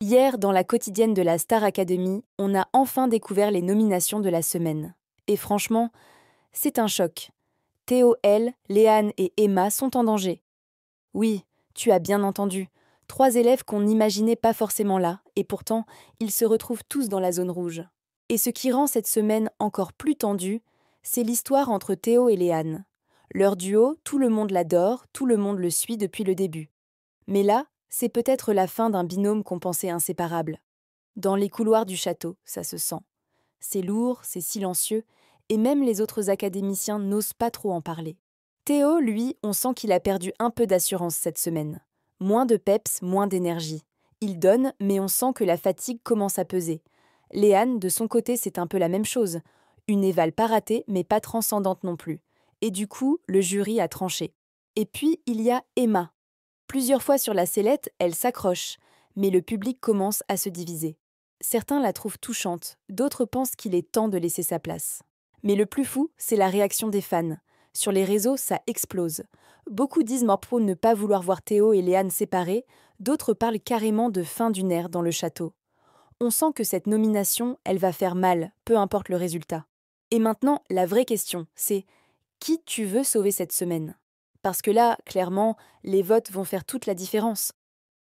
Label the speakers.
Speaker 1: Hier, dans la quotidienne de la Star Academy, on a enfin découvert les nominations de la semaine. Et franchement, c'est un choc. Théo, elle, Léane et Emma sont en danger. Oui, tu as bien entendu. Trois élèves qu'on n'imaginait pas forcément là, et pourtant, ils se retrouvent tous dans la zone rouge. Et ce qui rend cette semaine encore plus tendue, c'est l'histoire entre Théo et Léane. Leur duo, tout le monde l'adore, tout le monde le suit depuis le début. Mais là, c'est peut-être la fin d'un binôme qu'on pensait inséparable. Dans les couloirs du château, ça se sent. C'est lourd, c'est silencieux, et même les autres académiciens n'osent pas trop en parler. Théo, lui, on sent qu'il a perdu un peu d'assurance cette semaine. Moins de peps, moins d'énergie. Il donne, mais on sent que la fatigue commence à peser. Léane, de son côté, c'est un peu la même chose. Une éval pas ratée, mais pas transcendante non plus. Et du coup, le jury a tranché. Et puis, il y a Emma. Plusieurs fois sur la sellette, elle s'accroche, mais le public commence à se diviser. Certains la trouvent touchante, d'autres pensent qu'il est temps de laisser sa place. Mais le plus fou, c'est la réaction des fans. Sur les réseaux, ça explose. Beaucoup disent morpro ne pas vouloir voir Théo et Léane séparés, d'autres parlent carrément de fin d'une ère dans le château. On sent que cette nomination, elle va faire mal, peu importe le résultat. Et maintenant, la vraie question, c'est qui tu veux sauver cette semaine? Parce que là, clairement, les votes vont faire toute la différence.